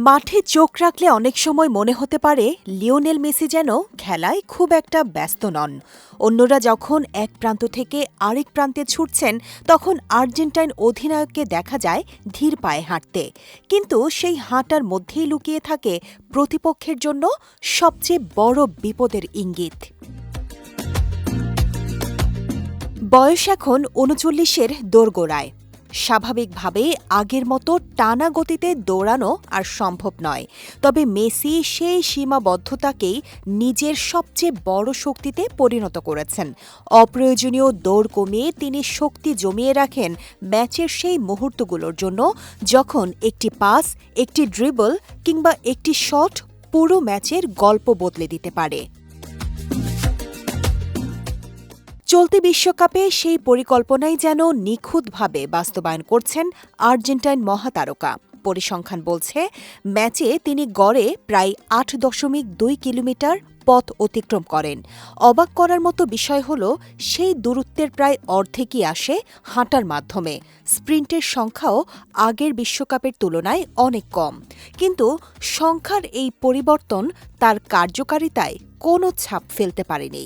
মাঠে চোখ রাখলে অনেক সময় মনে হতে পারে লিওনেল মেসি যেন খেলায় খুব একটা ব্যস্ত নন। অন্যরা যখন এক প্রান্ত থেকে আরেক প্রান্তে ছুটছেন তখন আর্জেন্টাইন অধিনায়ককে দেখা যায় ধীর পায়ে হাঁটতে, কিন্তু সেই হাঁটার মধ্যেই লুকিয়ে থাকে প্রতিপক্ষের জন্য সবচেয়ে বড় বিপদের ইঙ্গিত। বয়স এখন ৩৯-এর দোরগোড়ায়। স্বাভাবিকভাবে আগের মতো টানা গতিতে দৌড়ানো আর সম্ভব নয়, তবে মেসি সেই সীমাবদ্ধতাকেই নিজের সবচেয়ে বড় শক্তিতে পরিণত করেছেন। অপ্রয়োজনীয় দৌড় কমিয়ে তিনি শক্তি জমিয়ে রাখেন ম্যাচের সেই মুহূর্তগুলোর জন্য, যখন একটি পাস, একটি ড্রিবল কিংবা একটি শট পুরো ম্যাচের গল্প বদলে দিতে পারে। চলতি বিশ্বকাপে সেই পরিকল্পনাই যেন নিখুঁতভাবে বাস্তবায়ন করছেন আর্জেন্টাইন মহাতারকা। পরিসংখ্যান বলছে ম্যাচে তিনি গড়ে প্রায় ৮.২ কিলোমিটার পথ অতিক্রম করেন। অবাক করার মতো বিষয় হল, সেই দূরত্বের প্রায় অর্ধেকই আসে হাঁটার মাধ্যমে। স্প্রিন্টের সংখ্যাও আগের বিশ্বকাপের তুলনায় অনেক কম, কিন্তু সংখ্যার এই পরিবর্তন তার কার্যকারিতায় কোনো ছাপ ফেলতে পারেনি।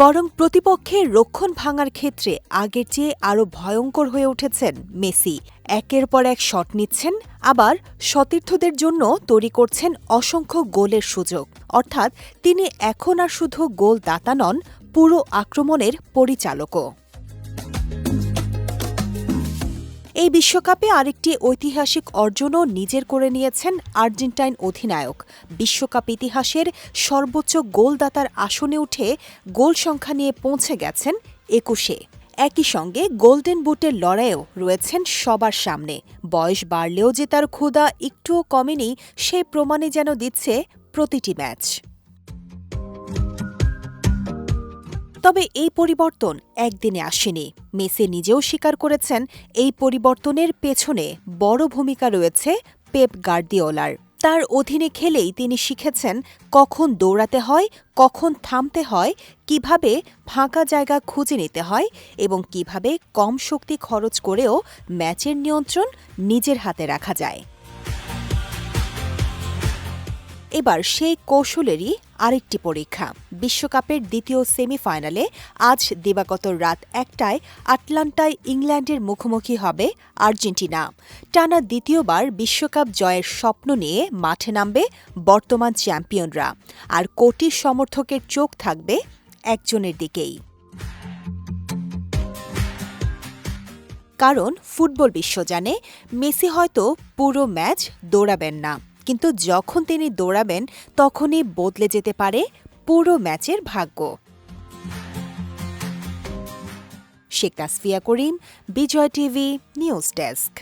বরং প্রতিপক্ষের রক্ষণ ভাঙার ক্ষেত্রে আগের চেয়ে আরও ভয়ঙ্কর হয়ে উঠেছেন মেসি। একের পর এক শট নিচ্ছেন, আবার সতীর্থদের জন্য তৈরি করছেন অসংখ্য গোলের সুযোগ। অর্থাৎ তিনি এখন আর শুধু গোলদাতা নন, পুরো আক্রমণের পরিচালকও। এই বিশ্বকাপে আরেকটি ঐতিহাসিক অর্জনও নিজের করে নিয়েছেন আর্জেন্টাইন অধিনায়ক। বিশ্বকাপ ইতিহাসের সর্বোচ্চ গোলদাতার আসনে উঠে গোল সংখ্যা নিয়ে পৌঁছে গেছেন ২১-এ। একই সঙ্গে গোল্ডেন বুটের লড়াইয়েও রয়েছেন সবার সামনে। বয়স বাড়লেও যে তার ক্ষুধা একটুও কমেনি, সে প্রমাণে যেন দিচ্ছে প্রতিটি ম্যাচ। তবে এই পরিবর্তন একদিনে আসেনি। মেসি নিজেও স্বীকার করেছেন এই পরিবর্তনের পেছনে বড় ভূমিকা রয়েছে পেপ গার্দিওলার। তার অধীনে খেলেই তিনি শিখেছেন কখন দৌড়াতে হয়, কখন থামতে হয়, কিভাবে ফাঁকা জায়গা খুঁজে নিতে হয় এবং কিভাবে কম শক্তি খরচ করেও ম্যাচের নিয়ন্ত্রণ নিজের হাতে রাখা যায়। এবার সেই কৌশলেরই আরেকটি পরীক্ষা। বিশ্বকাপের দ্বিতীয় সেমিফাইনালে আজ দিবাগত রাত ১টায় আটলান্টায় ইংল্যান্ডের মুখোমুখি হবে আর্জেন্টিনা। টানা দ্বিতীয়বার বিশ্বকাপ জয়ের স্বপ্ন নিয়ে মাঠে নামবে বর্তমান চ্যাম্পিয়নরা, আর কোটি সমর্থকের চোখ থাকবে একজনের দিকেই। কারণ ফুটবল বিশ্ব জানে মেসি হয়তো পুরো ম্যাচ দৌড়াবেন না, কিন্তু যখন তিনি দৌড়াবেন তখনই বদলে যেতে পারে পুরো ম্যাচের ভাগ্য। শেখ তাসফিয়া করিম, বিজয় টিভি নিউজ ডেস্ক।